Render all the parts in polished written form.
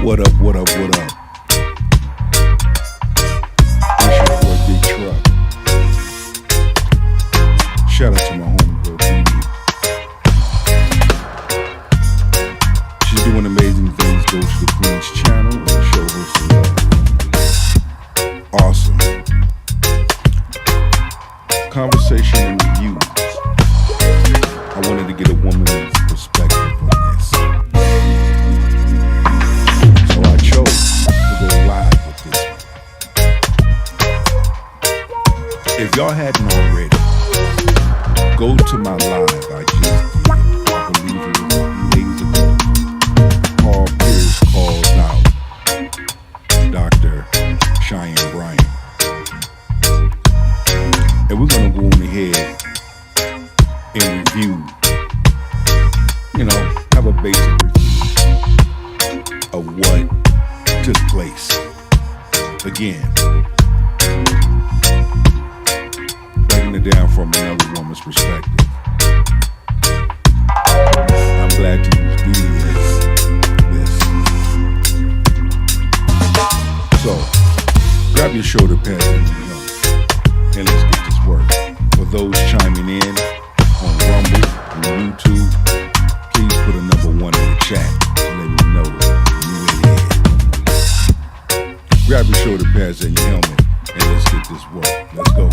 What up, what up, what up? It's your boy Big Truck. Shout out to my homegirl, Phoebe. She's doing amazing things. Go to the Queen's channel and show her some love. Awesome. Conversation and reviews. I wanted to get a woman's perspective on this. So I chose to go live with this one. If y'all hadn't already, go to my live I just did. I believe it was a few days ago. Paul Pierce calls out Dr. Cheyenne Bryant. And we're going to go on ahead and review, have a basic review of what took place. Again, breaking it down from another woman's perspective. I'm glad to use Dee as this. So, grab your shoulder pads and let's get this work. For those chiming in on Rumble and YouTube, please put a number 1 in the chat to let me know you in here. Grab your shoulder pads and your helmet and let's get this work. Let's go.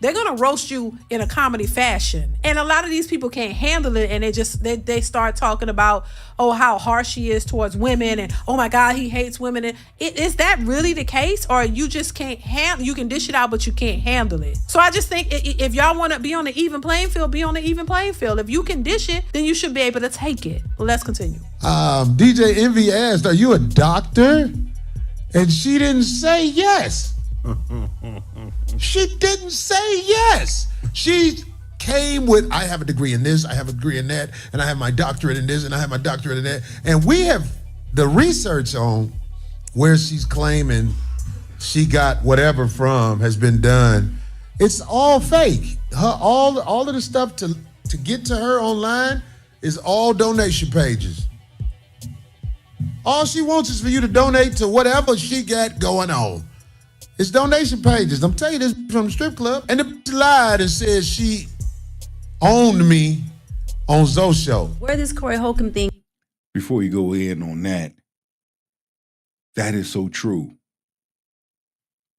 They're gonna roast you in a comedy fashion, and a lot of these people can't handle it, and they start talking about how harsh he is towards women, and oh my God, he hates women. And is that really the case, or you just can't handle? You can dish it out, but you can't handle it. So I just think if y'all want to be on the even playing field, be on the even playing field. If you can dish it, then you should be able to take it. Well, let's continue. DJ Envy asked, "Are you a doctor?" And she didn't say yes. She didn't say yes. She came with, I have a degree in this, I have a degree in that, and I have my doctorate in this, and I have my doctorate in that. And we have the research on where she's claiming she got whatever from has been done. It's all fake. All of the stuff to get to her online is all donation pages. All she wants is for you to donate to whatever she got going on. It's donation pages. I'm telling you this from the strip club. And the bitch lied and said she owned me on Zoe's show. Where this Corey Holcomb thing. Before you go in on that is so true.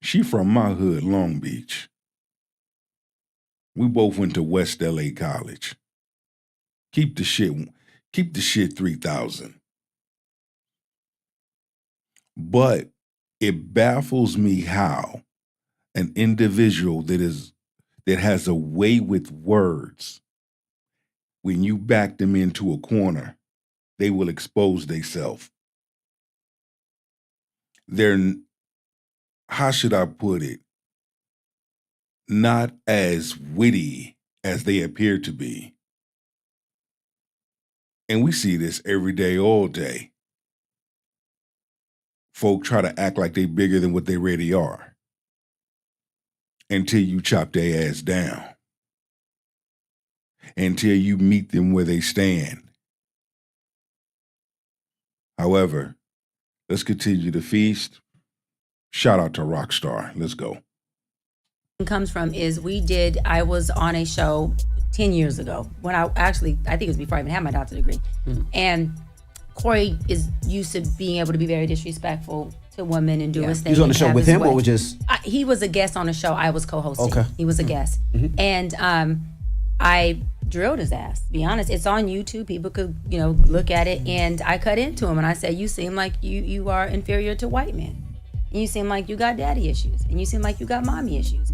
She from my hood, Long Beach. We both went to West LA College. Keep the shit 3,000. But it baffles me how an individual that has a way with words, when you back them into a corner, they will expose themselves. They're, how should I put it, not as witty as they appear to be. And we see this every day, all day. Folk try to act like they bigger than what they really are until you chop their ass down, until you meet them where they stand. However, let's continue the feast. Shout out to Rockstar. Let's go. Comes from is I was on a show 10 years ago when I think it was before I even had my doctorate degree. And Corey is used to being able to be very disrespectful to women and do his thing. You was on the show with him or was just? He was a guest on the show. I was co-hosting. Okay. He was a guest. Mm-hmm. And I drilled his ass, to be honest. It's on YouTube. People could, look at it. And I cut into him and I said, you seem like you are inferior to white men. And you seem like you got daddy issues. And you seem like you got mommy issues.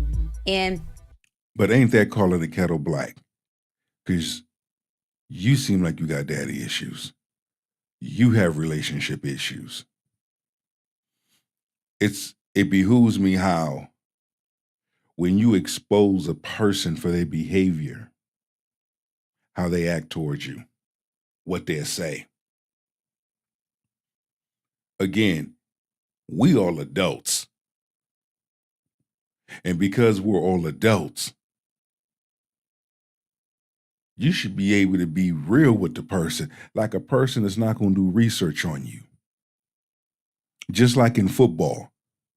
But ain't that calling the kettle black? Because you seem like you got daddy issues. You have relationship issues. It behooves me how when you expose a person for their behavior, how they act towards you, what they'll say. Again, we all adults. And because we're all adults, You should be able to be real with the person, like a person is not going to do research on you. Just like in football,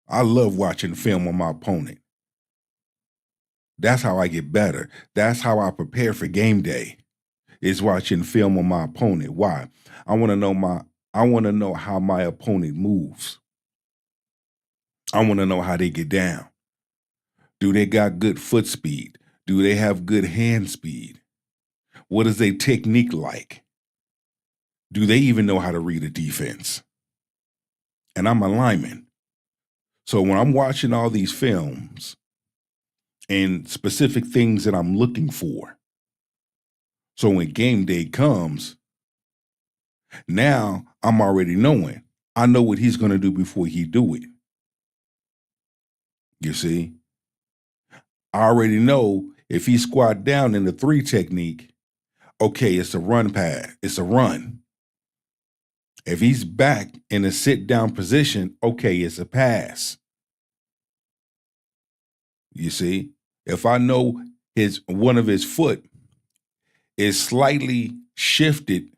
I love watching film on my opponent. That's how I get better. That's how I prepare for game day, is watching film on my opponent. Why? I want to know how my opponent moves. I want to know how they get down. Do they got good foot speed? Do they have good hand speed? What is their technique like? Do they even know how to read a defense? And I'm a lineman. So when I'm watching all these films and specific things that I'm looking for, so when game day comes, now I'm already knowing. I know what he's going to do before he do it. You see? I already know if he squat down in the 3 technique, okay, it's a run pad. It's a run. If he's back in a sit-down position, okay, it's a pass. You see? If I know one of his foot is slightly shifted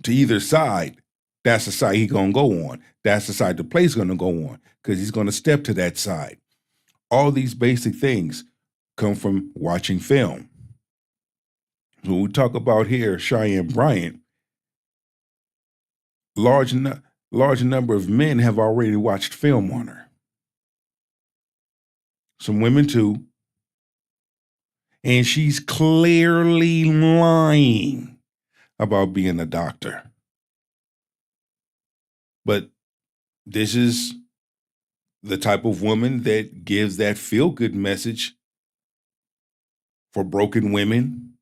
to either side, that's the side he's going to go on. That's the side the play's going to go on because he's going to step to that side. All these basic things come from watching film. When we talk about here, Cheyenne Bryant, large number of men have already watched film on her. Some women too. And she's clearly lying about being a doctor. But this is the type of woman that gives that feel-good message for broken women,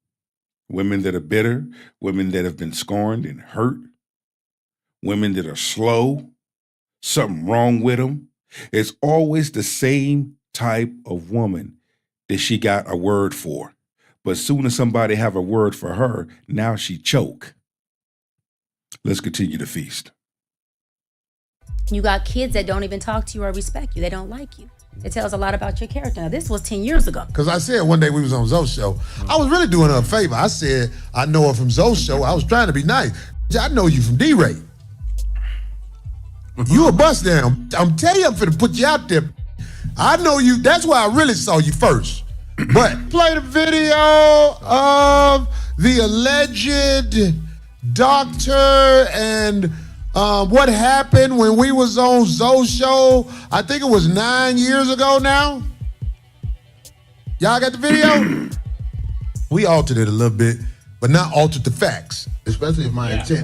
women that are bitter, women that have been scorned and hurt, women that are slow, something wrong with them. It's always the same type of woman that she got a word for. But as soon as somebody have a word for her, now she choke. Let's continue to feast. You got kids that don't even talk to you or respect you. They don't like you. It tells a lot about your character. Now, this was 10 years ago. Because I said one day we was on Zoe's show, I was really doing her a favor. I said, I know her from Zoe's show. I was trying to be nice. I know you from D-Ray. You a bust down. I'm telling you, I'm finna put you out there. I know you. That's why I really saw you first. But play the video of the alleged doctor and what happened when we was on Zoe's show. I think it was 9 years ago now. Y'all got the video? We altered it a little bit, but not altered the facts. Especially if my intent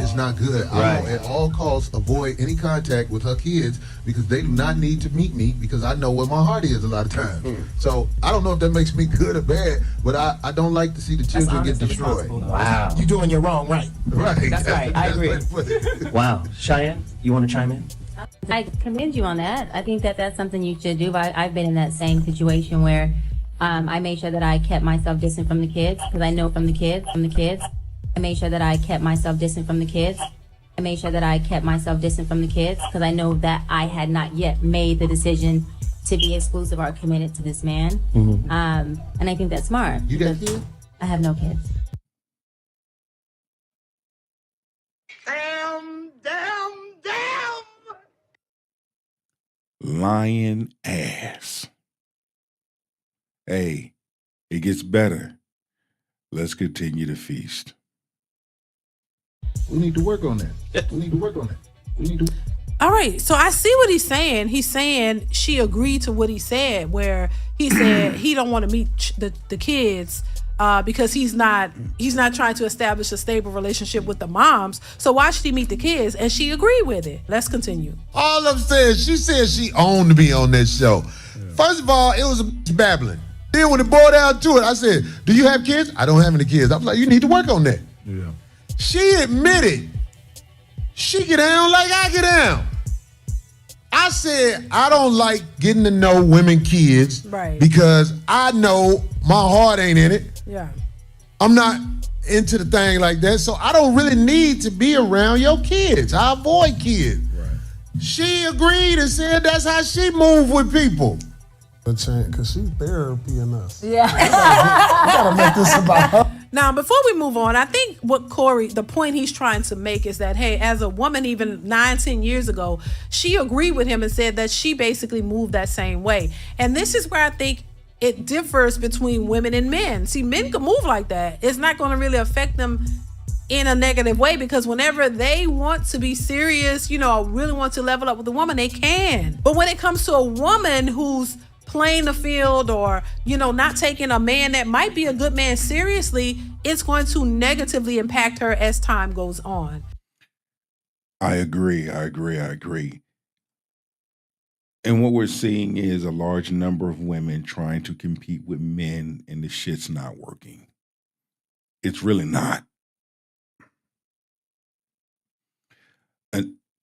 is not good. I will at all costs avoid any contact with her kids because they do not need to meet me because I know where my heart is a lot of times. So I don't know if that makes me good or bad, but I don't like to see the children get destroyed. Wow. You're doing your wrong right. Right. That's right. I agree. Wow. Cheyenne, you want to chime in? I commend you on that. I think that that's something you should do. I've been in that same situation where I made sure that I kept myself distant from the kids because I know from the kids. I made sure that I kept myself distant from the kids. Because I know that I had not yet made the decision to be exclusive or committed to this man. Mm-hmm. And I think that's smart. You got kids? I have no kids. Damn. Lying ass. Hey, it gets better. Let's continue to feast. We need to work on that. All right, so I see what he's saying. He's saying she agreed to what he said, where he said he don't want to meet the kids because he's not trying to establish a stable relationship with the moms. So why should he meet the kids? And she agreed with it. Let's continue. All I'm saying, she said she owned me on that show. First of all, it was a babbling. Then when it boiled down to it, I said, do you have kids? I don't have any kids. I was like, you need to work on that. Yeah. She admitted she get down like I get down. I said, I don't like getting to know women kids because I know my heart ain't in it. Yeah. I'm not into the thing like that, so I don't really need to be around your kids. I avoid kids. Right. She agreed and said that's how she move with people. Because she's therapying us. Yeah. We gotta make this about her. Now, before we move on, I think what the point he's trying to make is that, hey, as a woman, even 9-10 years ago, she agreed with him and said that she basically moved that same way. And this is where I think it differs between women and men. See, men can move like that. It's not going to really affect them in a negative way, because whenever they want to be serious, really want to level up with a woman, they can. But when it comes to a woman who's playing the field or, not taking a man that might be a good man seriously, it's going to negatively impact her as time goes on. I agree. And what we're seeing is a large number of women trying to compete with men, and the shit's not working. It's really not.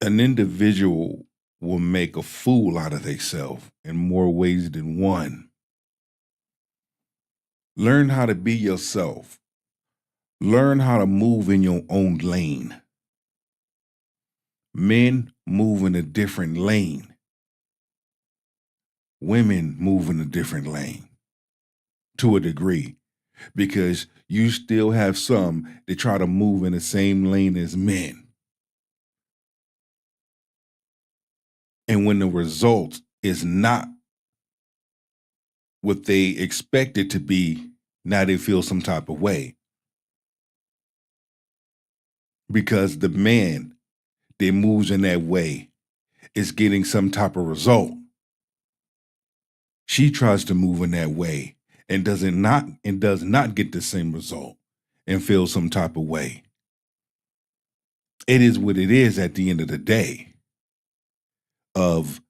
An individual will make a fool out of themselves in more ways than one. Learn how to be yourself. Learn how to move in your own lane. Men move in a different lane. Women move in a different lane to a degree, because you still have some that try to move in the same lane as men. And when the result is not what they expect it to be, now they feel some type of way. Because the man that moves in that way is getting some type of result. She tries to move in that way and does not get the same result and feels some type of way. It is what it is at the end of the day, of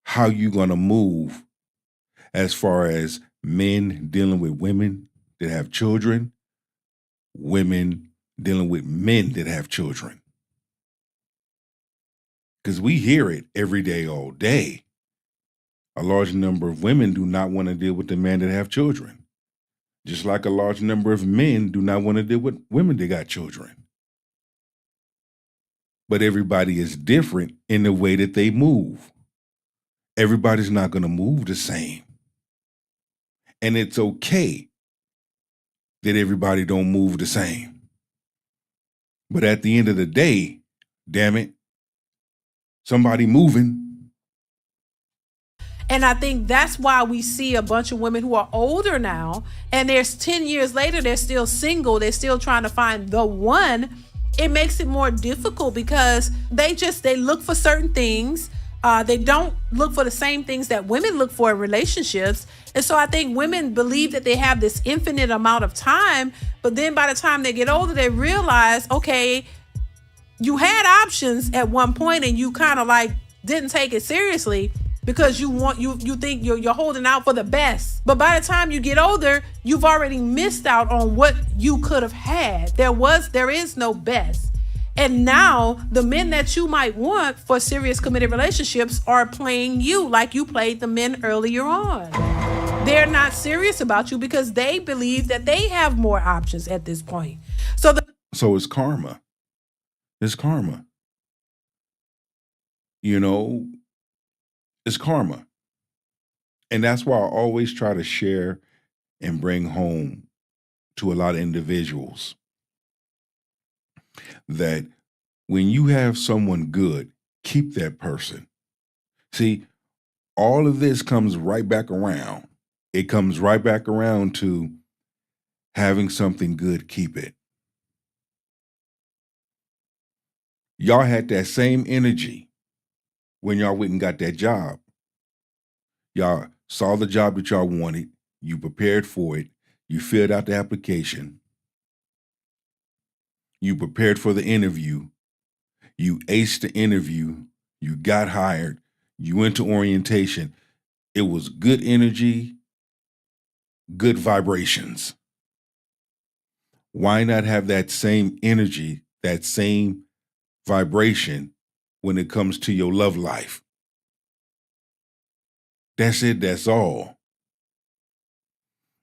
how you're going to move as far as men dealing with women that have children, women dealing with men that have children. Because we hear it every day, all day. A large number of women do not want to deal with the men that have children. Just like a large number of men do not want to deal with women that got children. But everybody is different in the way that they move. Everybody's not going to move the same. And it's okay that everybody don't move the same. But at the end of the day, damn it, somebody moving. And I think that's why we see a bunch of women who are older now, and there's 10 years later, they're still single. They're still trying to find the one. It makes it more difficult because they look for certain things. They don't look for the same things that women look for in relationships. And so I think women believe that they have this infinite amount of time, but then by the time they get older, they realize, okay, you had options at one point and you kind of like didn't take it seriously because you think you're holding out for the best. But by the time you get older, you've already missed out on what you could have had. There is no best. And now the men that you might want for serious committed relationships are playing you like you played the men earlier on. They're not serious about you because they believe that they have more options at this point. So it's karma. It's karma. It's karma. And that's why I always try to share and bring home to a lot of individuals that when you have someone good, keep that person. See, all of this comes right back around. It comes right back around to having something good, keep it. Y'all had that same energy when y'all went and got that job. Y'all saw the job that y'all wanted. You prepared for it. You filled out the application. You prepared for the interview. You aced the interview. You got hired. You went to orientation. It was good energy, good vibrations. Why not have that same energy, that same vibration when it comes to your love life? That's it, that's all.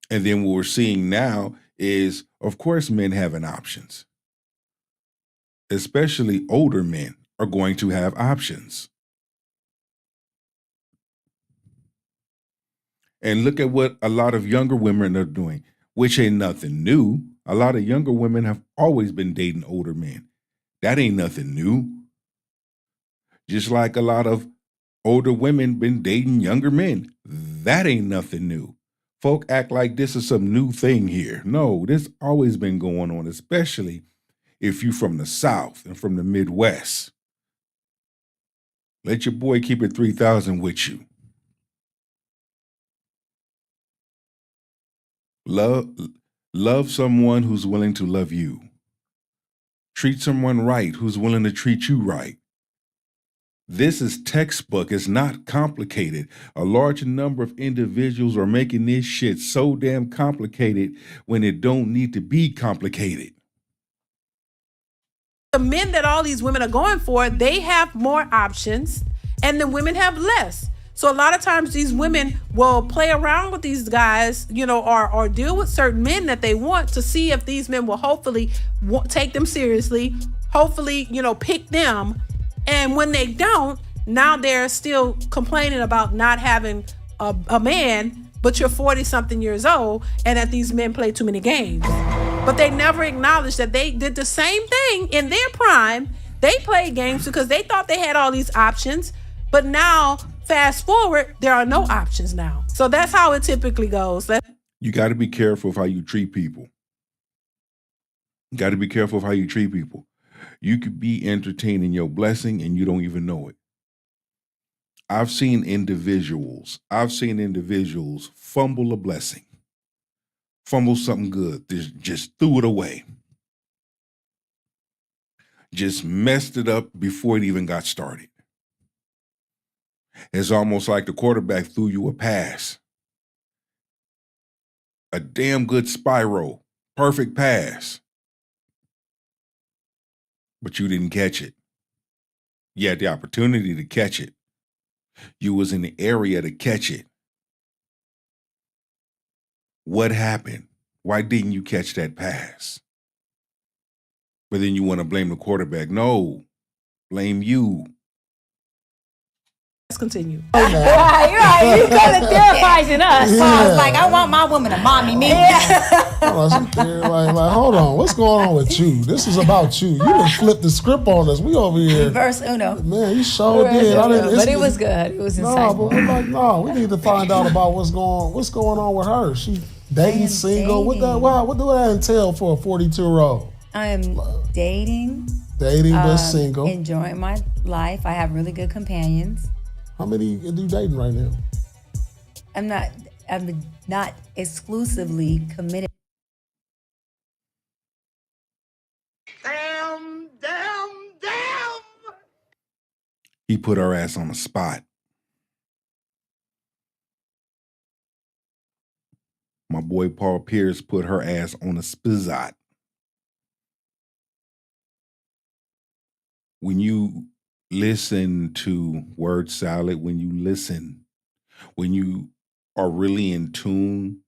And then what we're seeing now is, of course, men having options. Especially older men are going to have options. And look at what a lot of younger women are doing, which ain't nothing new. A lot of younger women have always been dating older men. That ain't nothing new. Just like a lot of older women been dating younger men. That ain't nothing new. Folk act like this is some new thing here. No, this always been going on, especially if you from the South and from the Midwest. Let your boy keep it 3,000 with you. Love someone who's willing to love you. Treat someone right who's willing to treat you right. This is textbook. It's not complicated. A large number of individuals are making this shit so damn complicated when it don't need to be complicated. The men that all these women are going for, they have more options and the women have less. So a lot of times these women will play around with these guys, or deal with certain men that they want to see if these men will hopefully take them seriously, hopefully, pick them. And when they don't, now they're still complaining about not having a man, but you're 40-something years old and that these men play too many games. But they never acknowledged that they did the same thing in their prime. They played games because they thought they had all these options. But now, fast forward, there are no options now. So that's how it typically goes. You got to be careful of how you treat people. You got to be careful of how you treat people. You could be entertaining your blessing and you don't even know it. I've seen individuals fumble a blessing, fumble something good, just threw it away. Just messed it up before it even got started. It's almost like the quarterback threw you a pass. A damn good spiral, perfect pass. But you didn't catch it. You had the opportunity to catch it. You was in the area to catch it. What happened? Why didn't you catch that pass? But then you want to blame the quarterback. No, blame you. Let's continue. You're right. You got to therapizing us. So I was like, I want my woman to mommy me. Like, hold on, what's going on with you? This is about you. You done flipped the script on us. We over here. Verse uno. Man, you sure did. But it was good. It was insightful. But we're like, we need to find out about what's going on with her. She dating, single. Dating. What do that entail for a 42-year-old? I am dating. Dating, but single. Enjoying my life. I have really good companions. How many are you dating right now? I'm not exclusively committed. Damn. He put her ass on the spot. My boy Paul Pierce put her ass on a spizot. When you listen to word salad, when you are really in tune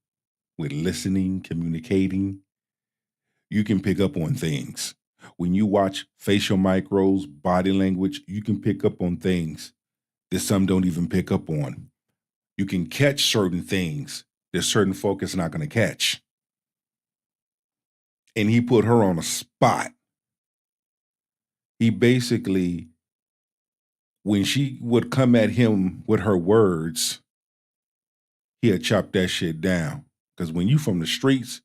with listening, communicating, you can pick up on things. When you watch facial micros, body language, you can pick up on things that some don't even pick up on. You can catch certain things that certain folk is not going to catch. And he put her on a spot. He basically, when she would come at him with her words, he had chopped that shit down. Because when you from the streets,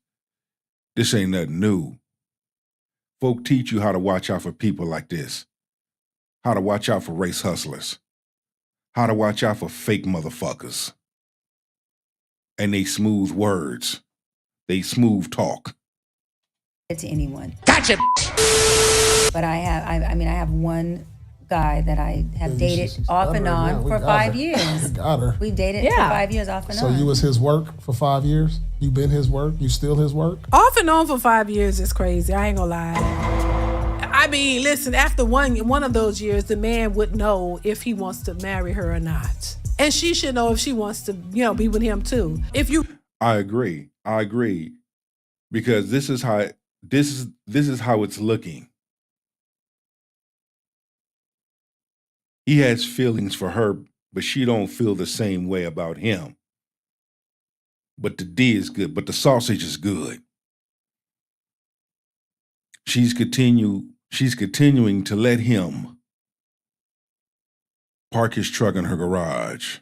this ain't nothing new. Folk teach you how to watch out for people like this. How to watch out for race hustlers. How to watch out for fake motherfuckers. And they smooth words. They smooth talk. To anyone. Gotcha. But I have one guy that I have dated off and on for 5 years. Got her. We've dated for 5 years off and on. So you was his work for 5 years? You been his work? You still his work? Off and on for 5 years is crazy. I ain't gonna lie. I mean, listen, after one of those years, the man would know if he wants to marry her or not. And she should know if she wants to, be with him too. I agree. Because this is how it's looking. He has feelings for her, but she don't feel the same way about him. but the D is good, but the sausage is good. She's continuing to let him park his truck in her garage,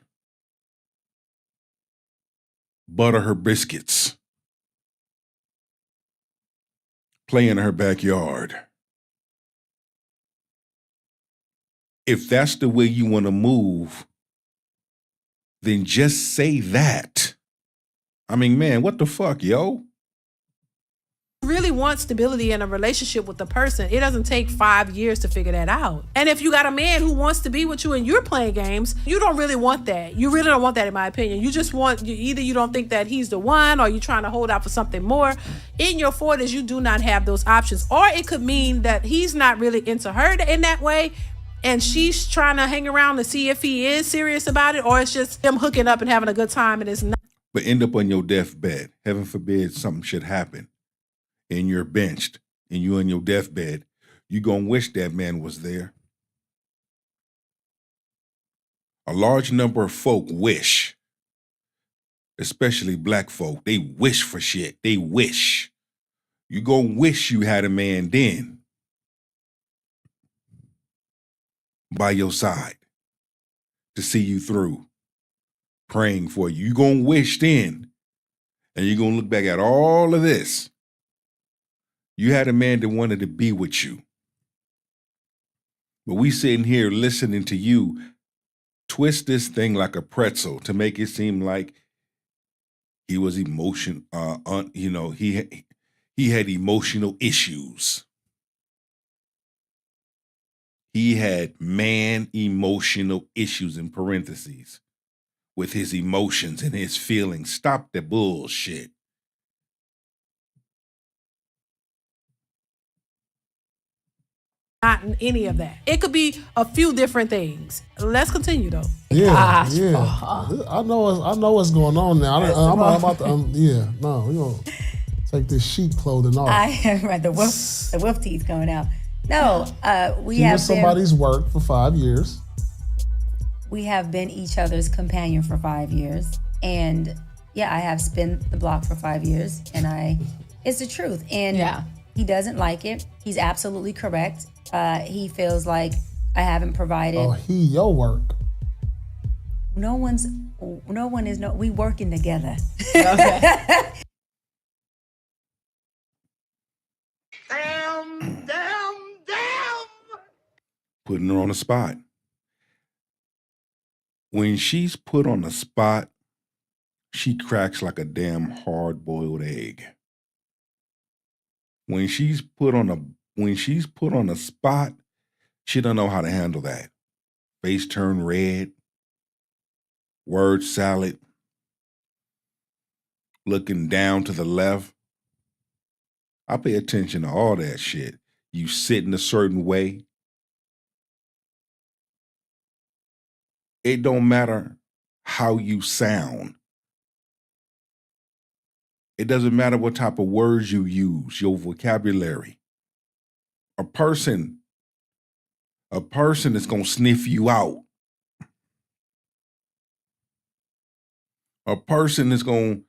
butter her biscuits, play in her backyard. If that's the way you want to move, then just say that. I mean, man, what the fuck, yo? Really want stability in a relationship with the person, it doesn't take 5 years to figure that out. And if you got a man who wants to be with you and you're playing games, you don't really want that. You really don't want that, in my opinion. You just want, either you don't think that he's the one, or you're trying to hold out for something more. In your 40s, you do not have those options. Or it could mean that he's not really into her in that way, and she's trying to hang around to see if he is serious about it, or it's just them hooking up and having a good time and it's not. But end up on your deathbed. Heaven forbid something should happen, and you're benched, and you're in your deathbed. You're going to wish that man was there. A large number of folk wish, especially black folk, they wish for shit. They wish. You're going to wish you had a man then by your side to see you through, praying for you. You're going to wish then, and you're going to look back at all of this. You had a man that wanted to be with you. But we sitting here listening to you twist this thing like a pretzel to make it seem like he was he had emotional issues. He had man emotional issues, in parentheses, with his emotions and his feelings. Stop the bullshit. Not in any of that. It could be a few different things. Let's continue though. Yeah, Gosh. yeah. I know what's going on now. I'm about to. No, we gonna take this sheep clothing off. Right, the wolf teeth coming out. No, we He have was somebody's work for 5 years. We have been each other's companion for 5 years, and yeah, I have spent the block for 5 years, and it's the truth. And he doesn't like it. He's absolutely correct. He feels like I haven't provided. Oh, your work. We working together. Okay. Damn. Putting her on the spot. When she's put on the spot, she cracks like a damn hard-boiled egg. When she's put on a spot, she don't know how to handle that. Face turn red, word salad, looking down to the left. I pay attention to all that shit. You sit in a certain way. It don't matter how you sound. It doesn't matter what type of words you use, your vocabulary. A person is going to sniff you out. A person is going,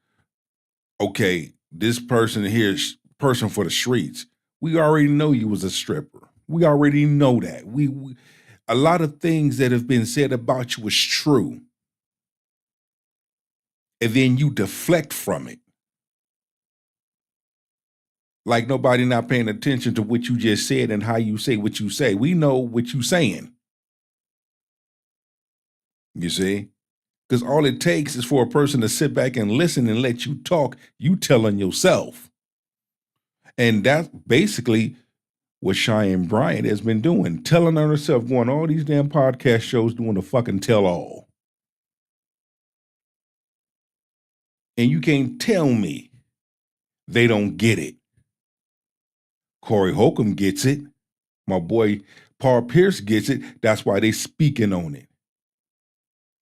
okay, this person here is person for the streets. We already know you was a stripper. We already know that. We a lot of things that have been said about you is true. And then you deflect from it. Like nobody not paying attention to what you just said and how you say what you say. We know what you saying. You see? Because all it takes is for a person to sit back and listen and let you talk. You telling yourself. And that's basically what Cheyenne Bryant has been doing. Telling on herself, going all these damn podcast shows, doing a fucking tell-all. And you can't tell me they don't get it. Corey Holcomb gets it. My boy Paul Pierce gets it. That's why they speaking on it.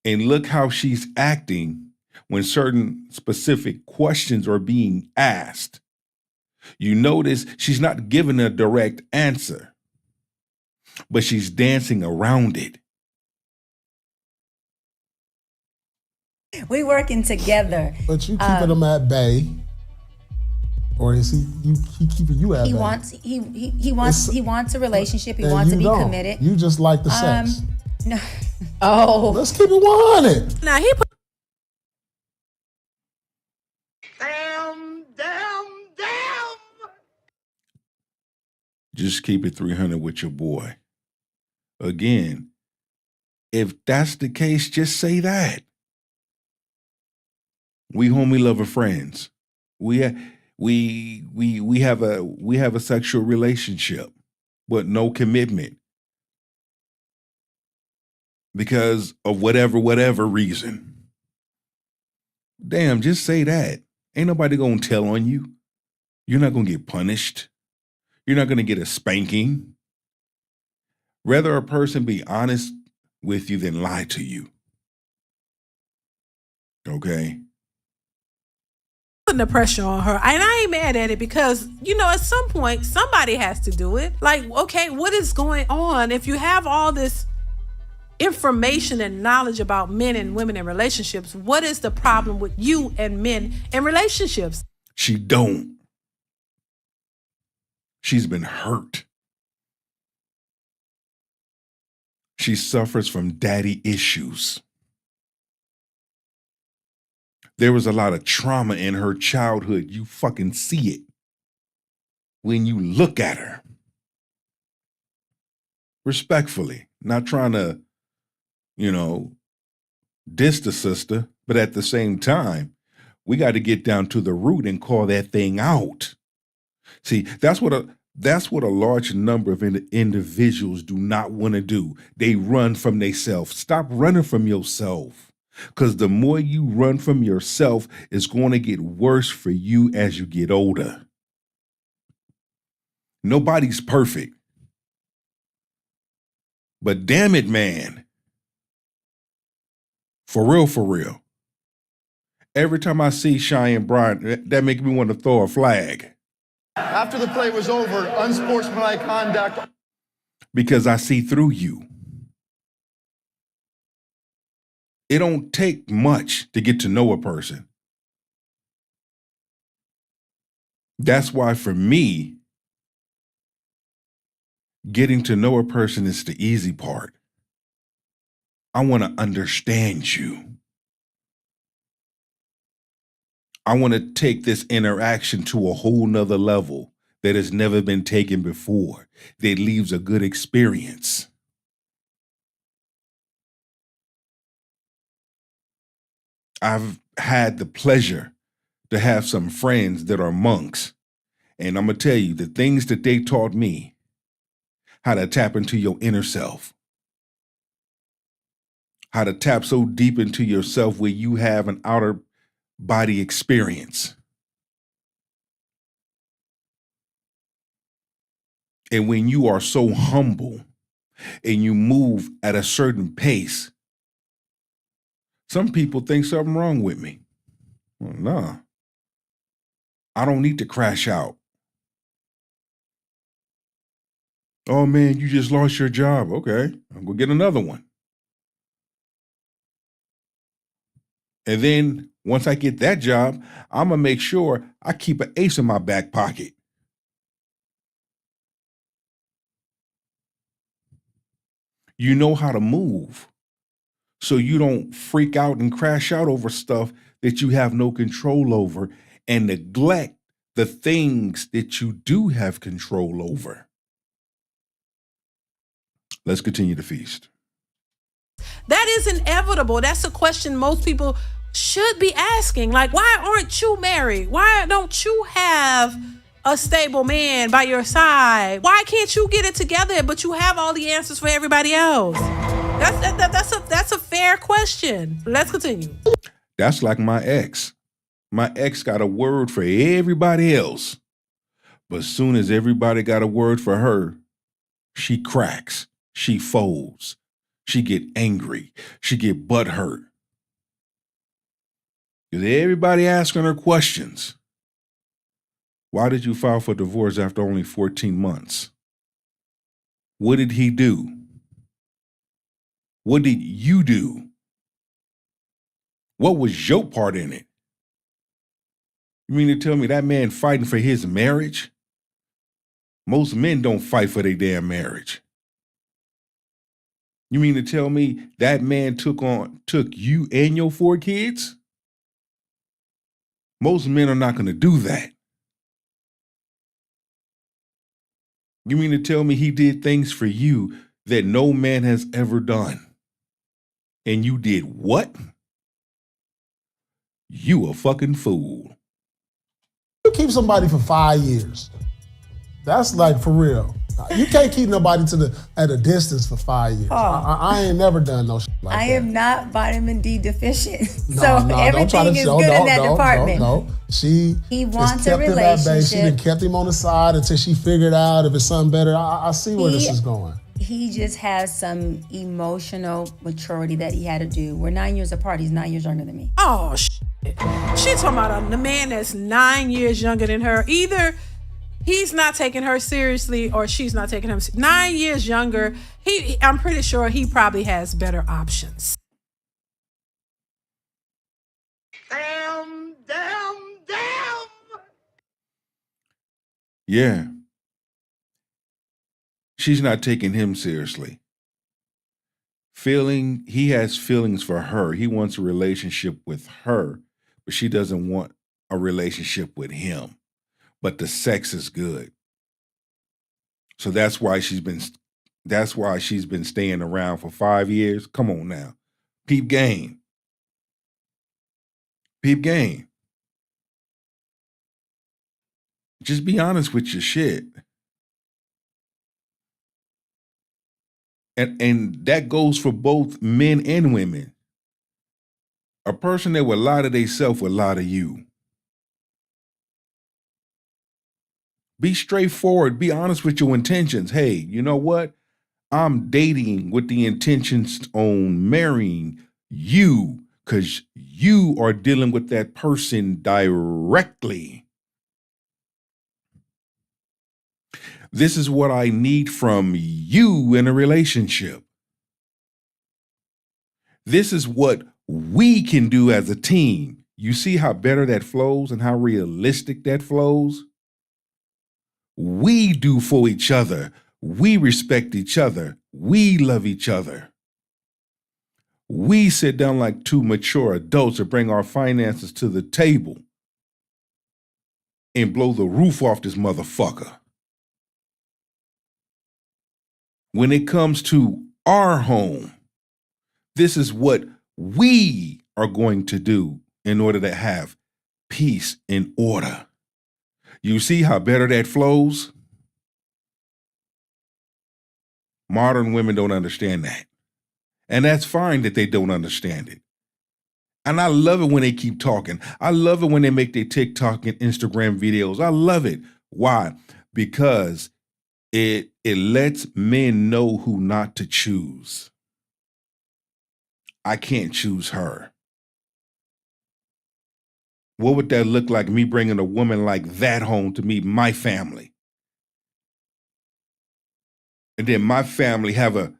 And look how she's acting when certain specific questions are being asked. You notice she's not giving a direct answer, but she's dancing around it. We working together. But you keeping him at bay, or is he keeping you at He bay? wants a relationship. He And wants to you be don't. committed. You just like the sex. No. Oh. Let's keep it 100. Now he put Damn, damn, damn! Just keep it 300 with your boy. Again, if that's the case, just say that. We homie loving friends. We have a sexual relationship, but no commitment because of whatever reason. Damn, just say that. Ain't nobody gonna tell on you. You're not gonna get punished. You're not gonna get a spanking. Rather a person be honest with you than lie to you. Okay? putting the pressure on her. And I ain't mad at it because, at some point, somebody has to do it. Like, okay, what is going on? If you have all this information and knowledge about men and women in relationships, what is the problem with you and men in relationships? She don't. She's been hurt. She suffers from daddy issues. There was a lot of trauma in her childhood. You fucking see it when you look at her. Respectfully, not trying to, diss the sister, but at the same time, we got to get down to the root and call that thing out. See, that's what a large number of individuals do not want to do. They run from themselves. Stop running from yourself. Because the more you run from yourself, it's going to get worse for you as you get older. Nobody's perfect. But damn it, man. For real. Every time I see Cheyenne Bryant, that makes me want to throw a flag. After the play was over, unsportsmanlike conduct. Because I see through you. It don't take much to get to know a person. That's why for me, getting to know a person is the easy part. I want to understand you. I want to take this interaction to a whole nother level that has never been taken before, that leaves a good experience. I've had the pleasure to have some friends that are monks, and I'm going to tell you the things that they taught me, how to tap into your inner self, how to tap so deep into yourself where you have an outer body experience. And when you are so humble and you move at a certain pace, some people think something wrong with me. Well, nah. I don't need to crash out. Oh man, you just lost your job. Okay, I'm gonna get another one. And then once I get that job, I'm gonna make sure I keep an ace in my back pocket. You know how to move, so you don't freak out and crash out over stuff that you have no control over and neglect the things that you do have control over. Let's continue to feast. That is inevitable. That's a question most people should be asking. Like, why aren't you married? Why don't you have a stable man by your side? Why can't you get it together, but you have all the answers for everybody else? That's a fair question. Let's continue. That's like my ex. My ex got a word for everybody else. But soon as everybody got a word for her, she cracks. She folds. She get angry. She get butthurt. Because everybody asking her questions. Why did you file for divorce after only 14 months? What did he do? What did you do? What was your part in it? You mean to tell me that man fighting for his marriage? Most men don't fight for their damn marriage. You mean to tell me that man took you and your 4 kids? Most men are not going to do that. You mean to tell me he did things for you that no man has ever done? And you did what? You a fucking fool. You keep somebody for 5 years. That's like for real. You can't keep nobody at a distance for 5 years. Oh. I ain't never done no shit like that. I am not vitamin D deficient. No, Everything is good in that department. No. He wants kept a in that base. She relationship. been kept him on the side until she figured out if it's something better. I see where this is going. He just has some emotional maturity that he had to do. We're 9 years apart. He's 9 years younger than me. Oh, shit. She talking about the man that's 9 years younger than her. Either he's not taking her seriously or she's not taking him. 9 years younger. I'm pretty sure he probably has better options. Damn. Yeah. She's not taking him seriously. He has feelings for her. He wants a relationship with her, but she doesn't want a relationship with him. But the sex is good. So that's why she's been staying around for 5 years. Come on now. Peep game. Peep game. Just be honest with your shit. And that goes for both men and women. A person that would lie to themselves would lie to you. Be straightforward. Be honest with your intentions. Hey, you know what? I'm dating with the intentions on marrying you because you are dealing with that person directly. This is what I need from you in a relationship. This is what we can do as a team. You see how better that flows and how realistic that flows? We do for each other. We respect each other. We love each other. We sit down like 2 mature adults to bring our finances to the table and blow the roof off this motherfucker. When it comes to our home, this is what we are going to do in order to have peace and order. You see how better that flows? Modern women don't understand that. And that's fine that they don't understand it. And I love it when they keep talking. I love it when they make their TikTok and Instagram videos. I love it. Why? Because it lets men know who not to choose. I can't choose her. What would that look like, me bringing a woman like that home to meet my family? And then my family have a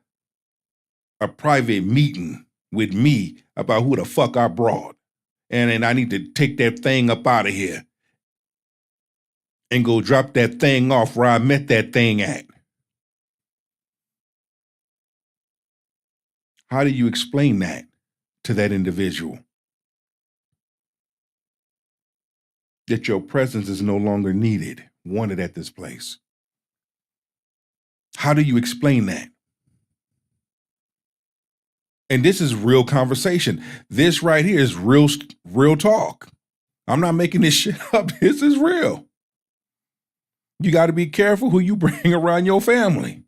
private meeting with me about who the fuck I brought. And then I need to take that thing up out of here and go drop that thing off where I met that thing at. How do you explain that to that individual? That your presence is no longer needed, wanted at this place. How do you explain that? And this is real conversation. This right here is real talk. I'm not making this shit up. This is real. You got to be careful who you bring around your family.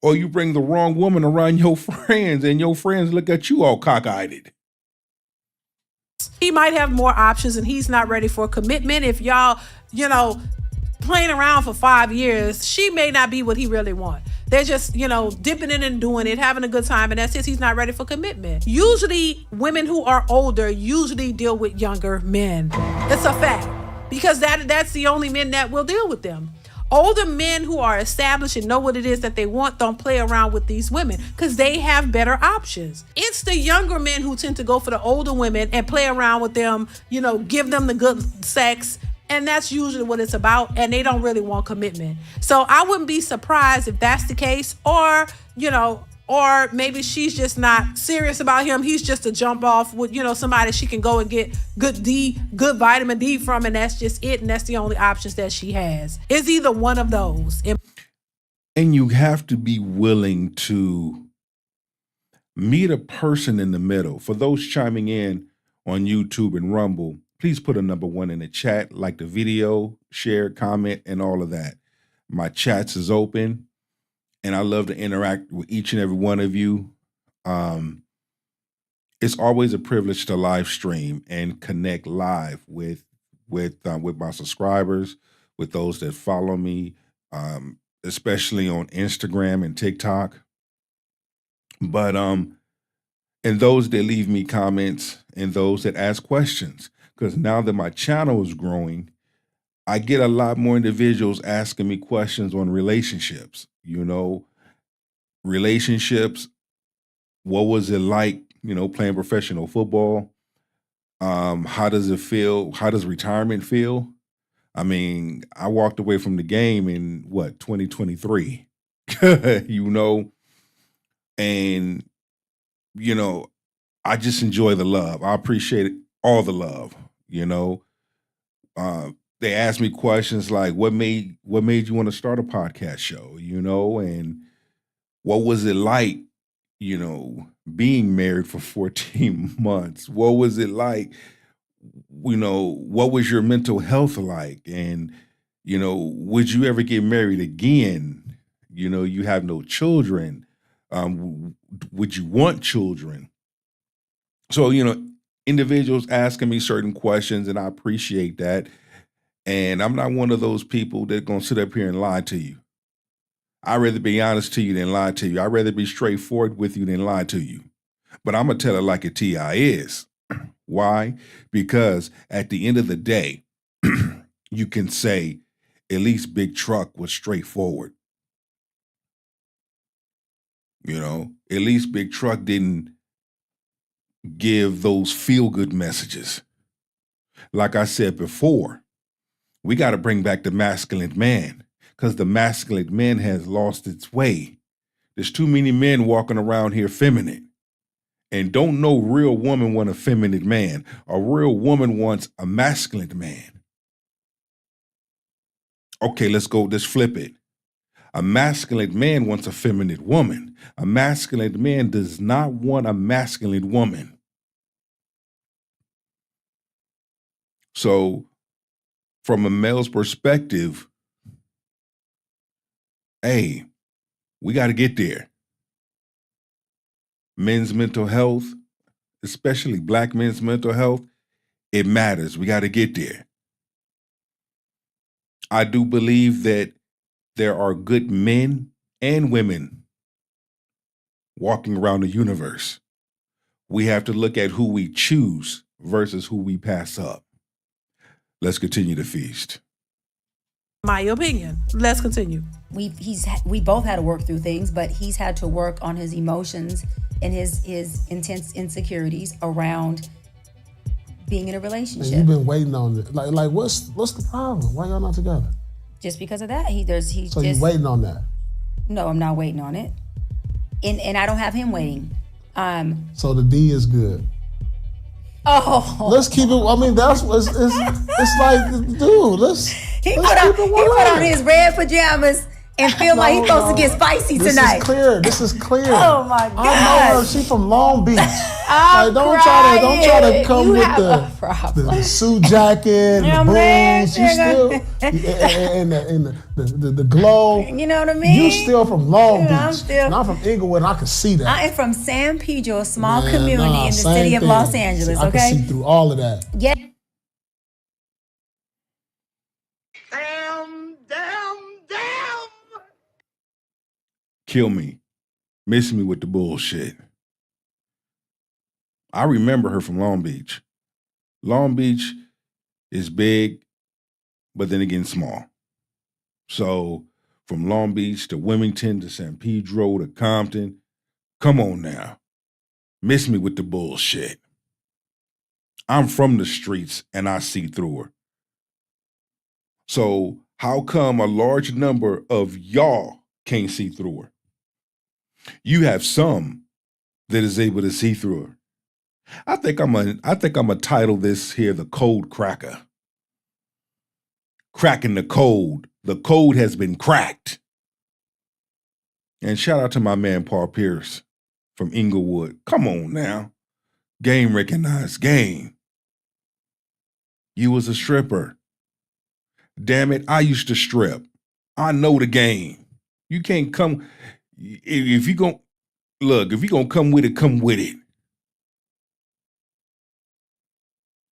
Or you bring the wrong woman around your friends and your friends look at you all cockeyed. He might have more options and he's not ready for commitment. If y'all, playing around for 5 years, she may not be what he really wants. They're just, dipping in and doing it, having a good time, and that's it. He's not ready for commitment. Usually, women who are older usually deal with younger men. It's a fact. Because that's the only men that will deal with them. Older men who are established and know what it is that they want don't play around with these women because they have better options. It's the younger men who tend to go for the older women and play around with them, give them the good sex. And that's usually what it's about. And they don't really want commitment. So I wouldn't be surprised if that's the case. Or maybe she's just not serious about him. He's just a jump off with, somebody she can go and get good vitamin D from. And that's just it. And that's the only options that she has. It's either one of those. And you have to be willing to meet a person in the middle. For those chiming in on YouTube and Rumble, please put a number 1 in the chat, like the video, share, comment, and all of that. My chats is open, and I love to interact with each and every one of you. It's always a privilege to live stream and connect live with my subscribers, with those that follow me, especially on Instagram and TikTok. But and those that leave me comments and those that ask questions. Because now that my channel is growing, I get a lot more individuals asking me questions on relationships. Relationships, what was it like, playing professional football? How does it feel? How does retirement feel? I mean, I walked away from the game in 2023, and, I just enjoy the love. I appreciate all the love. They asked me questions like, what made you want to start a podcast show, and what was it like, being married for 14 months? What was it like? What was your mental health like? And, would you ever get married again? You have no children. Would you want children? So, individuals asking me certain questions, and I appreciate that. And I'm not one of those people that going to sit up here and lie to you. I'd rather be honest to you than lie to you. I'd rather be straightforward with you than lie to you. But I'm going to tell it like a T.I. is. Why? Because at the end of the day, you can say, at least Big Truck was straightforward. At least Big Truck didn't give those feel-good messages. Like I said before, we got to bring back the masculine man because the masculine man has lost its way. There's too many men walking around here feminine. And don't no real woman want a feminine man. A real woman wants a masculine man. Okay, let's flip it. A masculine man wants a feminine woman. A masculine man does not want a masculine woman. So, from a male's perspective, hey, we got to get there. Men's mental health, especially Black men's mental health, it matters. We got to get there. I do believe that there are good men and women walking around the universe. We have to look at who we choose versus who we pass up. Let's continue to feast. My opinion. Let's continue. We both had to work through things, but he's had to work on his emotions and his intense insecurities around being in a relationship. And you've been waiting on it. Like what's the problem? Why y'all not together? Just because of that, So you waiting on that? No, I'm not waiting on it, and I don't have him waiting. So the D is good. Oh, let's keep it. I mean, that's what it's like, dude. He put on his red pajamas and feel like he's supposed to get spicy tonight. This is clear. Oh my God! I know her. She from Long Beach. Don't try to come with the suit jacket, and the boots. You still and the glow. You know what I mean? You still from Long Beach. I'm from Inglewood. And I can see that. I am from San Pedro, a small community in the city of Los Angeles. I can see through all of that. Yeah. Kill me. Miss me with the bullshit. I remember her from Long Beach. Long Beach is big, but then again small. So from Long Beach to Wilmington to San Pedro to Compton, come on now. Miss me with the bullshit. I'm from the streets and I see through her. So how come a large number of y'all can't see through her? You have some that is able to see through her. I think I'm gonna title this here the Code Cracker. Cracking the code. The code has been cracked. And shout out to my man Paul Pierce from Inglewood. Come on now. Game recognized game. You was a stripper. Damn it, I used to strip. I know the game. You can't come. If you gon' look, if you gonna come with it, come with it.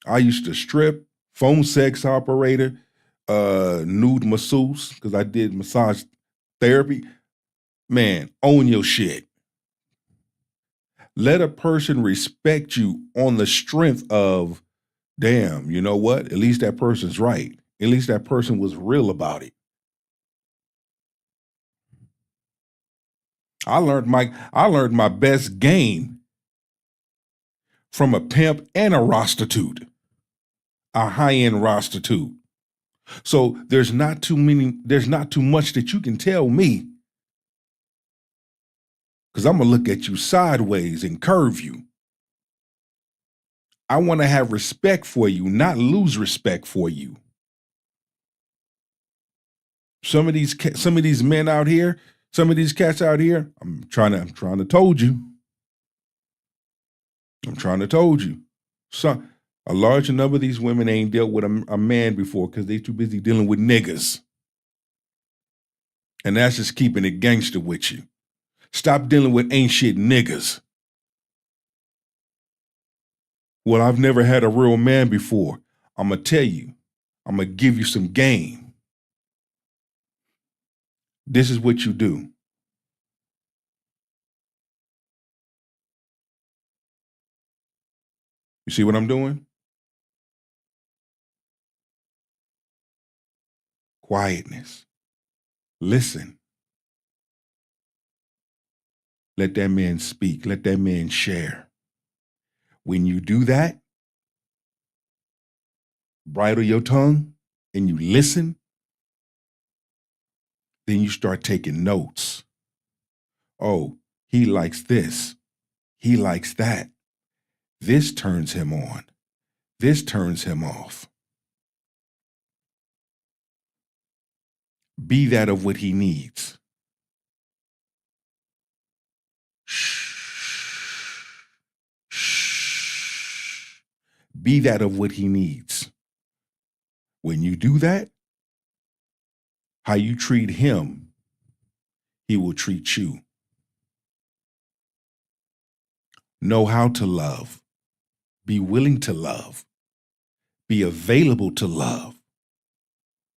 I used to strip, phone sex operator, nude masseuse, because I did massage therapy. Man, own your shit. Let a person respect you on the strength of, damn, you know what? At least that person's right. At least that person was real about it. I learned my best game from a pimp and a prostitute, a high-end prostitute. So there's not too much that you can tell me, because I'm gonna look at you sideways and curve you. I want to have respect for you, not lose respect for you. Some of these men out here, some of these cats out here, I'm trying to told you. A large number of these women ain't dealt with a man before because they too busy dealing with niggas. And that's just keeping it gangster with you. Stop dealing with ain't shit niggas. Well, I've never had a real man before. I'm going to tell you. I'm going to give you some game. This is what you do. You see what I'm doing? Quietness. Listen. Let that man speak. Let that man share. When you do that, bridle your tongue and you listen, then you start taking notes. Oh, he likes this. He likes that. This turns him on. This turns him off. Be that of what he needs. Be that of what he needs. When you do that, how you treat him, he will treat you. Know how to love. Be willing to love. Be available to love.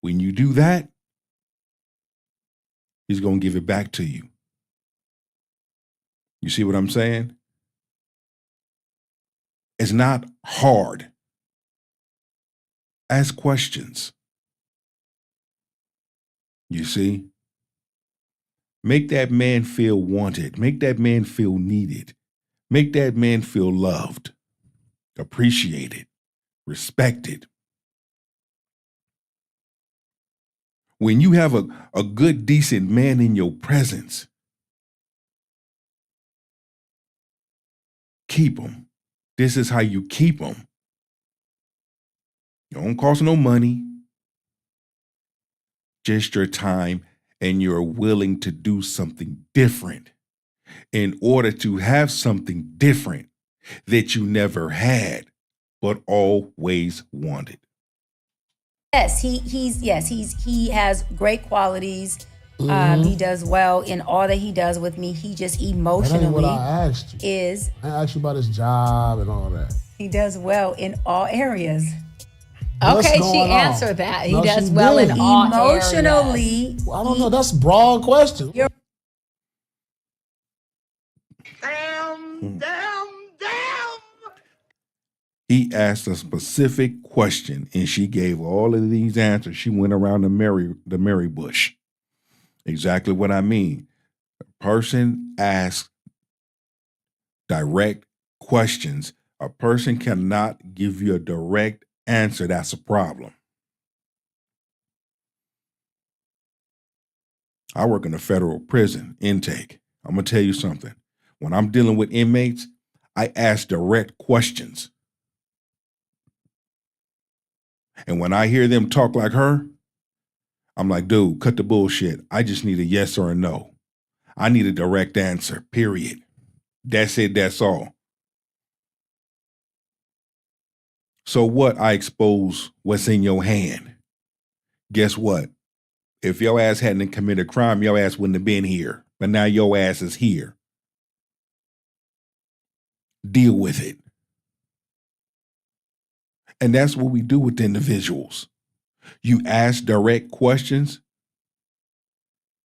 When you do that, he's going to give it back to you. You see what I'm saying? It's not hard. Ask questions. You see? Make that man feel wanted. Make that man feel needed. Make that man feel loved, appreciated, respected. When you have a good, decent man in your presence, keep him. This is how you keep him. You don't cost no money, just your time, and you're willing to do something different in order to have something different that you never had, but always wanted. Yes, he has great qualities. He does well in all that he does with me. He just emotionally That ain't what I asked you. I asked you about his job and all that. He does well in all areas. Okay, she answered that. He does well in all areas. Emotionally. Well, I don't know. That's a broad question. Damn. He asked a specific question, and she gave all of these answers. She went around the Mary bush. Exactly what I mean. A person asks direct questions. A person cannot give you a direct answer. That's a problem. I work in a federal prison intake. I'm going to tell you something. When I'm dealing with inmates, I ask direct questions. And when I hear them talk like her, I'm like, dude, cut the bullshit. I just need a yes or a no. I need a direct answer, period. That's it, that's all. So what? I expose what's in your hand. Guess what? If your ass hadn't committed a crime, your ass wouldn't have been here. But now your ass is here. Deal with it. And that's what we do with individuals. You ask direct questions,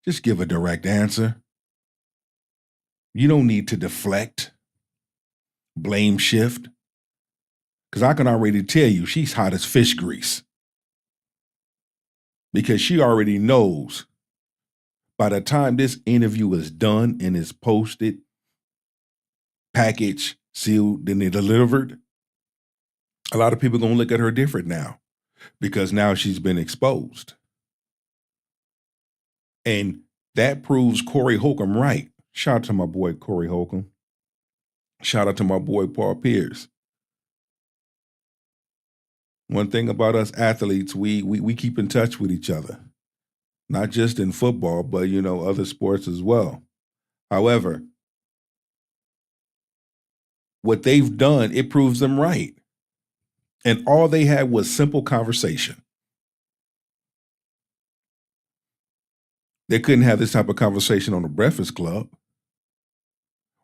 just give a direct answer. You don't need to deflect, blame shift, because I can already tell you she's hot as fish grease. Because she already knows by the time this interview is done and is posted, packaged, sealed, then delivered, a lot of people are going to look at her different now because now she's been exposed. And that proves Corey Holcomb right. Shout out to my boy Corey Holcomb. Shout out to my boy Paul Pierce. One thing about us athletes, we keep in touch with each other. Not just in football, but, other sports as well. However, what they've done, it proves them right. And all they had was simple conversation. They couldn't have this type of conversation on the Breakfast Club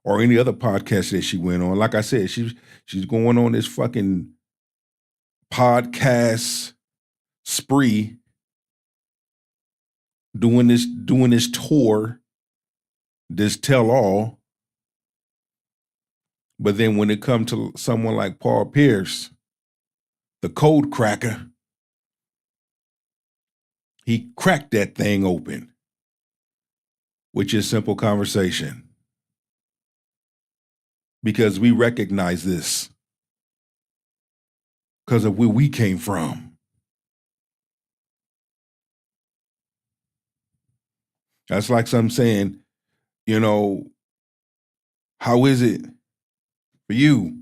or any other podcast that she went on. Like I said, she's going on this fucking podcast spree, doing this tour, this tell-all. But then when it comes to someone like Paul Pierce, the code cracker, he cracked that thing open with just simple conversation. Because we recognize this because of where we came from. That's like some saying, how is it for you?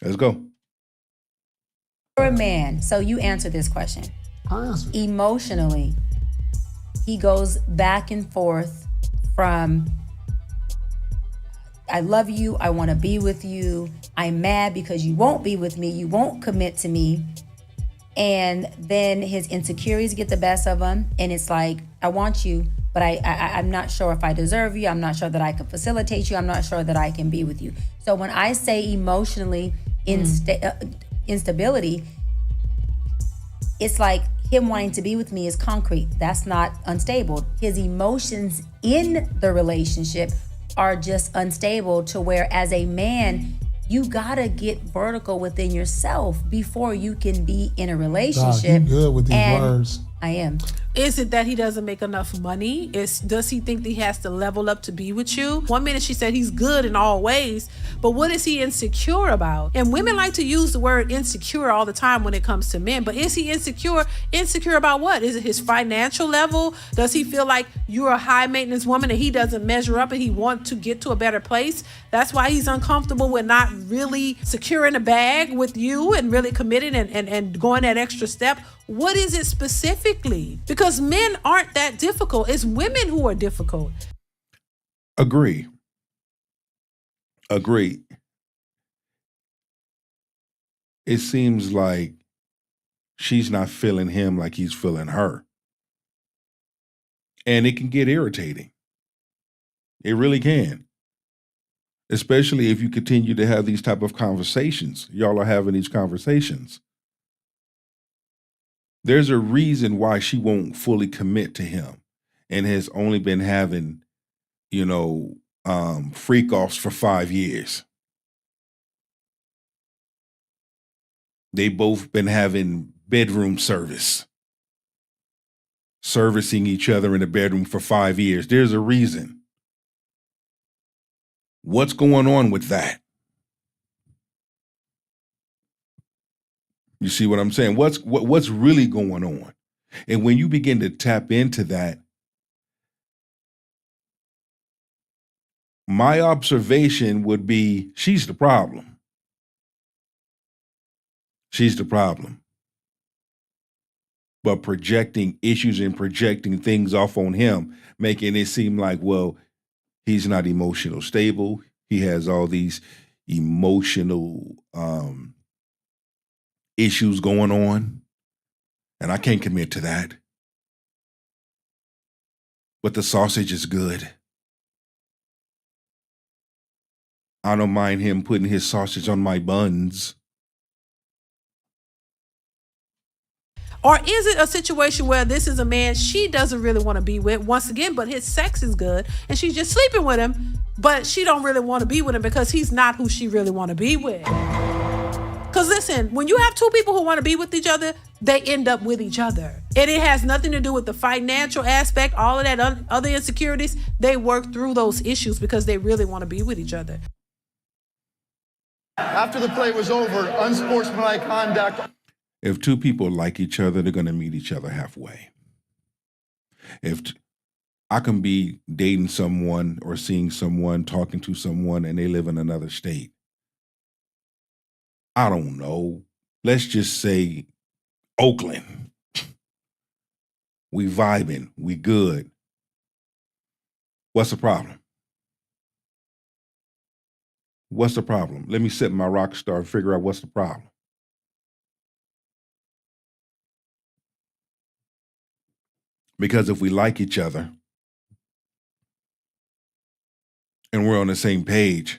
Let's go. For a man, so you answer this question. I answer. Emotionally, he goes back and forth from I love you, I want to be with you, I'm mad because you won't be with me, you won't commit to me. And then his insecurities get the best of him, and it's like, I want you, but I'm not sure if I deserve you, I'm not sure that I can facilitate you, I'm not sure that I can be with you. So when I say emotionally instability, it's like him wanting to be with me is concrete. That's not unstable. His emotions in the relationship are just unstable to where as a man, you gotta get vertical within yourself before you can be in a relationship. You good with these words. I am. Is it that he doesn't make enough money? Does he think that he has to level up to be with you? One minute she said he's good in all ways, but what is he insecure about? And women like to use the word insecure all the time when it comes to men, but is he insecure? Insecure about what? Is it his financial level? Does he feel like you're a high maintenance woman and he doesn't measure up and he wants to get to a better place? That's why he's uncomfortable with not really securing a bag with you and really committing and going that extra step. What is it specifically? Because men aren't that difficult. It's women who are difficult. Agree. It seems like she's not feeling him like he's feeling her. And it can get irritating. It really can. Especially if you continue to have these type of conversations. Y'all are having these conversations. There's a reason why she won't fully commit to him and has only been having, freak offs for 5 years. They both been having bedroom servicing each other in the bedroom for 5 years. There's a reason. What's going on with that? You see what I'm saying? What's really going on? And when you begin to tap into that, my observation would be she's the problem. She's the problem. But projecting issues and projecting things off on him, making it seem like, well, he's not emotional stable. He has all these emotional issues going on. And I can't commit to that. But the sausage is good. I don't mind him putting his sausage on my buns. Or is it a situation where this is a man she doesn't really want to be with, once again, but his sex is good and she's just sleeping with him, but she don't really want to be with him because he's not who she really want to be with? Because listen, when you have two people who want to be with each other, they end up with each other. And it has nothing to do with the financial aspect, all of that other insecurities. They work through those issues because they really want to be with each other. After the play was over, unsportsmanlike conduct. If two people like each other, they're going to meet each other halfway. I can be dating someone or seeing someone, talking to someone, and they live in another state. I don't know. Let's just say Oakland. We vibing. We good. What's the problem? What's the problem? Let me sit my rock star and figure out what's the problem. Because if we like each other and we're on the same page,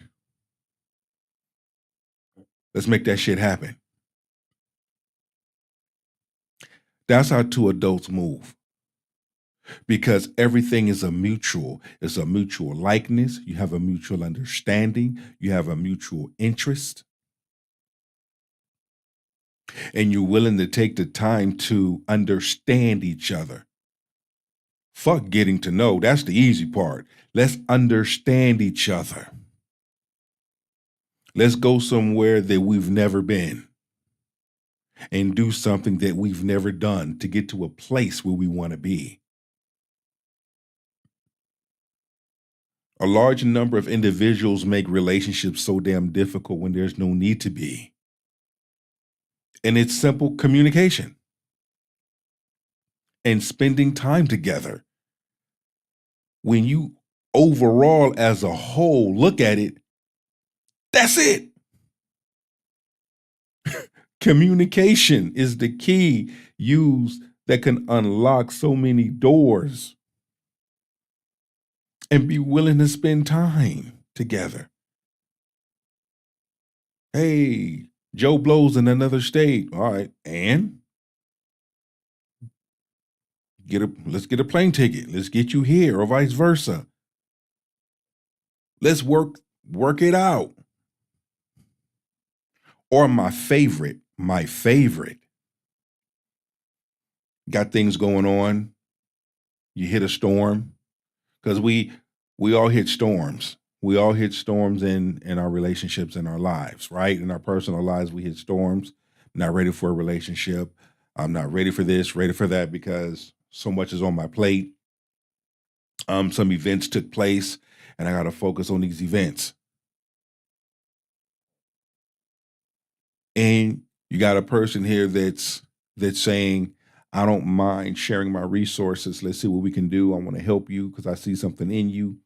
let's make that shit happen. That's how two adults move. Because everything is a mutual. It's a mutual likeness. You have a mutual understanding. You have a mutual interest. And you're willing to take the time to understand each other. Fuck getting to know. That's the easy part. Let's understand each other. Let's go somewhere that we've never been and do something that we've never done to get to a place where we want to be. A large number of individuals make relationships so damn difficult when there's no need to be. And it's simple communication and spending time together. When you overall as a whole look at it, that's it. Communication is the key used that can unlock so many doors. And be willing to spend time together. Hey, Joe Blow's in another state. All right, and let's get a plane ticket. Let's get you here, or vice versa. Let's work it out. Or my favorite, got things going on. You hit a storm. Because we all hit storms. We all hit storms in our relationships, in our lives, right? In our personal lives, we hit storms. Not ready for a relationship. I'm not ready for this, ready for that, because so much is on my plate. Some events took place, and I got to focus on these events. And you got a person here that's saying, I don't mind sharing my resources. Let's see what we can do. I want to help you because I see something in you.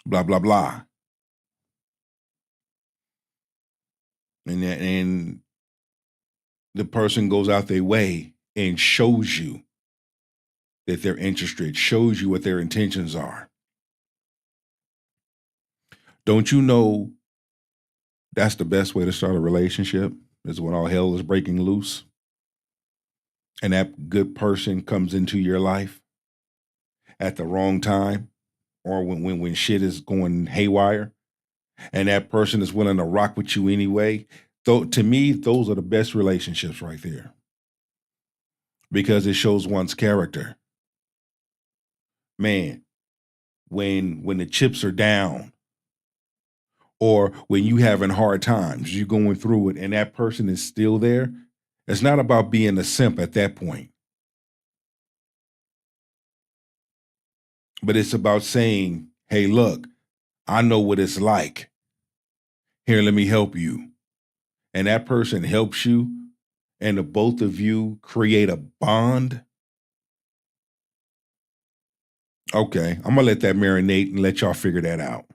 Blah, blah, blah. And the person goes out their way and shows you that they're interested, shows you what their intentions are. Don't you know that's the best way to start a relationship, is when all hell is breaking loose? And that good person comes into your life at the wrong time, or when shit is going haywire, and that person is willing to rock with you anyway. To me, those are the best relationships right there, because it shows one's character. Man, when the chips are down, or when you having hard times, you're going through it, and that person is still there, it's not about being a simp at that point. But it's about saying, hey, look, I know what it's like. Here, let me help you. And that person helps you, and the both of you create a bond. Okay, I'm going to let that marinate and let y'all figure that out.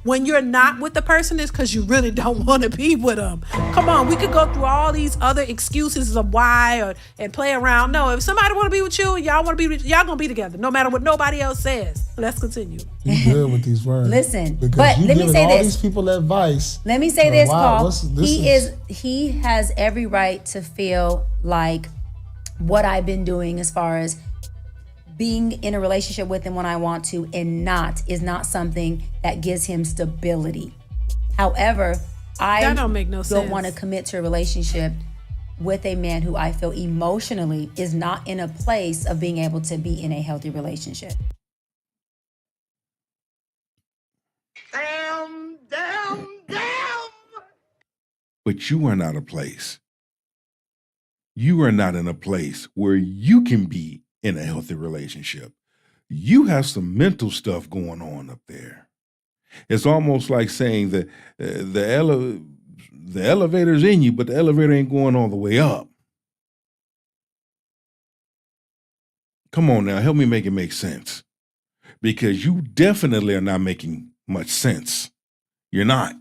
When you're not with the person, it's because you really don't want to be with them. Come on, we could go through all these other excuses of why and play around. No, if somebody want to be with you, y'all want to be, y'all gonna be together, no matter what nobody else says. Let's continue. You good with these words? Listen, because but you let me say all this. these people advice. Let me say this, Paul. This he has every right to feel like what I've been doing as far as being in a relationship with him when I want to and is not something that gives him stability. However, I don't make no sense. Don't want to commit to a relationship with a man who I feel emotionally is not in a place of being able to be in a healthy relationship. Damn. But you are not a place. You are not in a place where you can be in a healthy relationship. You have some mental stuff going on up there. It's almost like saying that the elevator's in you, but the elevator ain't going all the way up. Come on now, help me make it make sense. Because you definitely are not making much sense. You're not.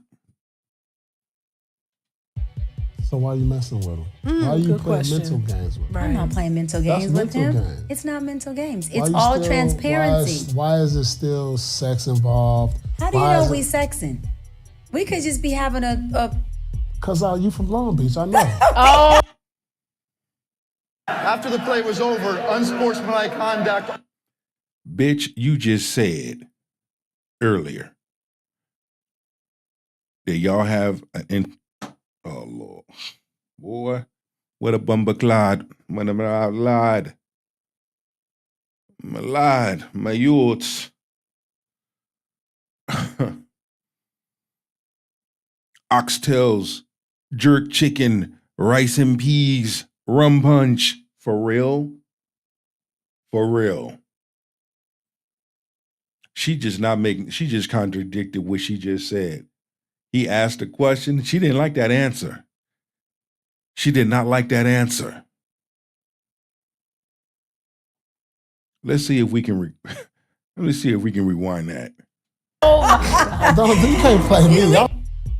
So why are you messing with him? Why are you playing mental games with him? I'm not playing mental games with him. Games. It's not mental games. It's all transparency. Why is there still sex involved? How do you know we sexing? We could just be having a... Because you from Long Beach, I know. Oh. After the play was over, unsportsmanlike conduct. Bitch, you just said earlier that y'all have an... Oh, Lord. Boy, what a bumberclad. When I lied. My youths. Oxtails, jerk chicken, rice and peas, rum punch. For real? For real. She just contradicted what she just said. He asked a question. She didn't like that answer. She did not like that answer. Let's see if we can rewind that. You can't play me.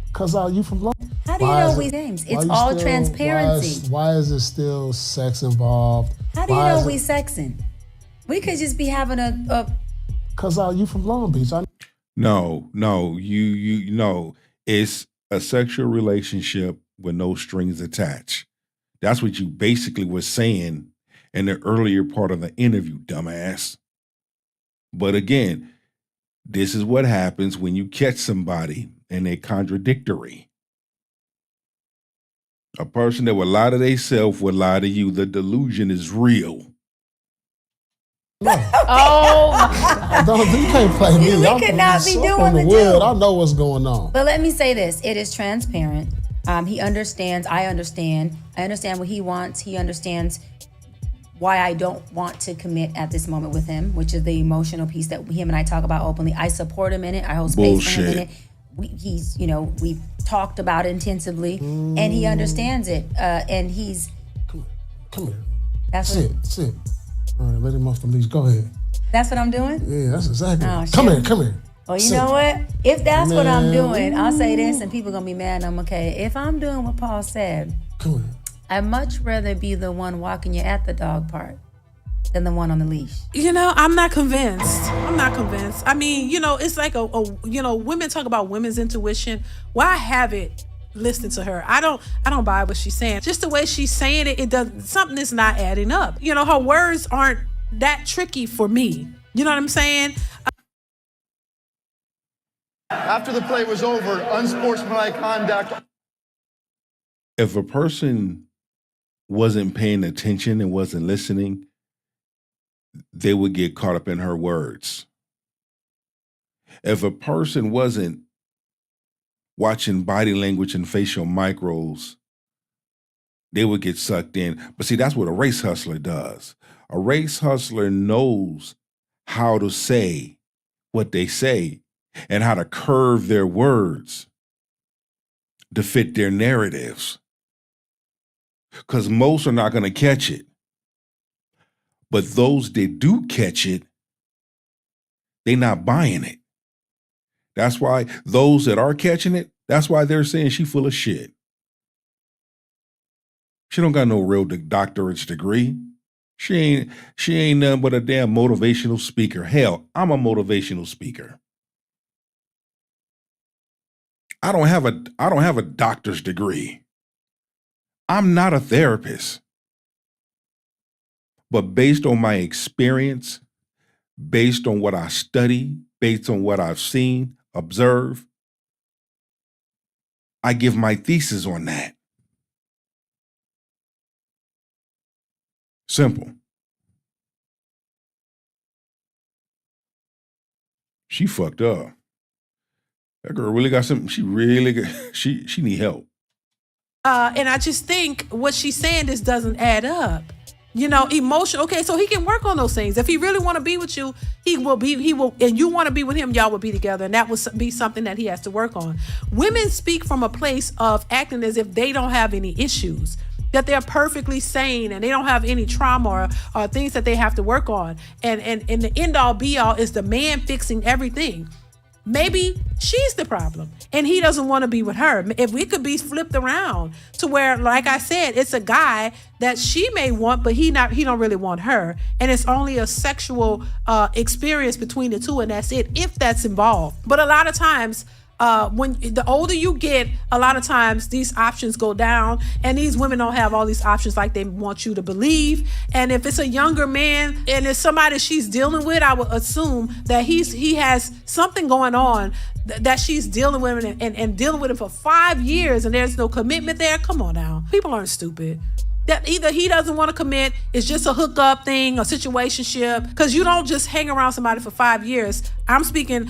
Because you from Long Beach. How do you know we games? It's all transparency. Why is there still sex involved? How do you know we sexing? We could just be having a... Because you from Long Beach. No, you know. It's a sexual relationship with no strings attached. That's what you basically were saying in the earlier part of the interview, dumbass. But again, this is what happens when you catch somebody and they're contradictory. A person that would lie to themselves would lie to you. The delusion is real. No. You can't play me. We could not be doing the deal. I know what's going on. But let me say this. It is transparent. He understands. I understand. I understand what he wants. He understands why I don't want to commit at this moment with him, which is the emotional piece that him and I talk about openly. I support him in it. I hold space for him in it. We've talked about it intensively, and he understands it. And he's... Come here. That's Sit. All right, let him off the leash. Go ahead. That's what I'm doing? Yeah, that's exactly. Oh, come here. Well, you know what? If that's what I'm doing, I'll say this, and people gonna be mad. And I'm okay. If I'm doing what Paul said, come here. I'd much rather be the one walking you at the dog park than the one on the leash. I'm not convinced. I mean, it's like women talk about women's intuition. Why have it? Listen to her. I don't buy what she's saying. Just the way she's saying it, something is not adding up. Her words aren't that tricky for me. You know what I'm saying? After the play was over, unsportsmanlike conduct. If a person wasn't paying attention and wasn't listening, they would get caught up in her words. If a person wasn't watching body language and facial micros, they would get sucked in. But see, that's what a race hustler does. A race hustler knows how to say what they say and how to curve their words to fit their narratives. Because most are not going to catch it. But those that do catch it, they're not buying it. That's why those that are catching it, that's why they're saying she full of shit. She don't got no real doctorate's degree. She ain't nothing but a damn motivational speaker. Hell, I'm a motivational speaker. I don't have a doctor's degree. I'm not a therapist. But based on my experience, based on what I study, based on what I've seen, observed, I give my thesis on that. Simple. She fucked up. That girl really got something. She need help. And I just think what she's saying just doesn't add up. You know, emotion. Okay, so he can work on those things. If he really want to be with you, he will, and you want to be with him, y'all will be together. And that will be something that he has to work on. Women speak from a place of acting as if they don't have any issues, that they're perfectly sane and they don't have any trauma or things that they have to work on. And the end all be all is the man fixing everything. Maybe she's the problem and he doesn't want to be with her. If we could be flipped around to where, like I said, it's a guy that she may want, but he don't really want her. And it's only a sexual experience between the two, and that's it, if that's involved. But a lot of times, when the older you get, a lot of times these options go down, and these women don't have all these options like they want you to believe. And if it's a younger man and it's somebody she's dealing with, I would assume that he has something going on that she's dealing with and dealing with him for 5 years, and there's no commitment there. Come on now. People aren't stupid. That either he doesn't want to commit, it's just a hookup thing, a situationship, because you don't just hang around somebody for 5 years. I'm speaking,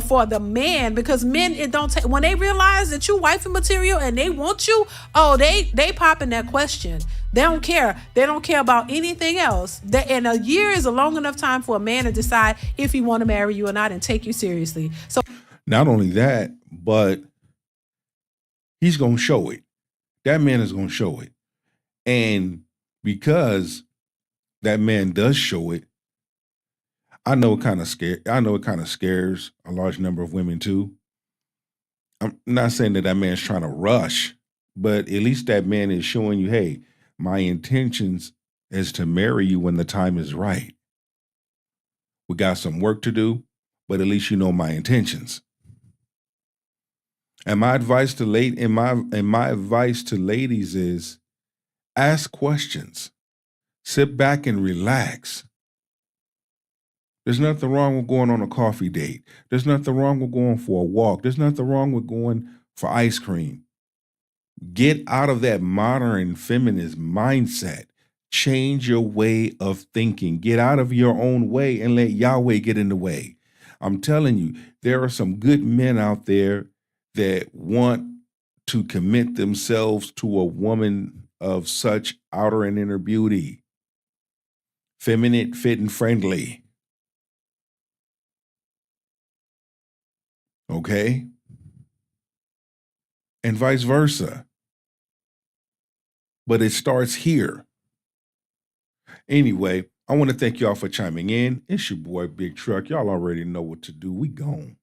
for the man, because men, it don't take, when they realize that you wifey material and they want you, they pop in that question. They don't care. They don't care about anything else. And a year is a long enough time for a man to decide if he want to marry you or not and take you seriously. So not only that, but he's going to show it. That man is going to show it. And because that man does show it, I know it kind of scares a large number of women too. I'm not saying that man's trying to rush, but at least that man is showing you, hey, my intentions is to marry you when the time is right. We got some work to do, but at least you know my intentions. And my advice to ladies is, ask questions. Sit back and relax. There's nothing wrong with going on a coffee date. There's nothing wrong with going for a walk. There's nothing wrong with going for ice cream. Get out of that modern feminist mindset. Change your way of thinking. Get out of your own way and let Yahweh get in the way. I'm telling you, there are some good men out there that want to commit themselves to a woman of such outer and inner beauty, feminine, fit, and friendly. Okay? And vice versa. But it starts here. Anyway, I want to thank y'all for chiming in. It's your boy, Big Truck. Y'all already know what to do. We gone.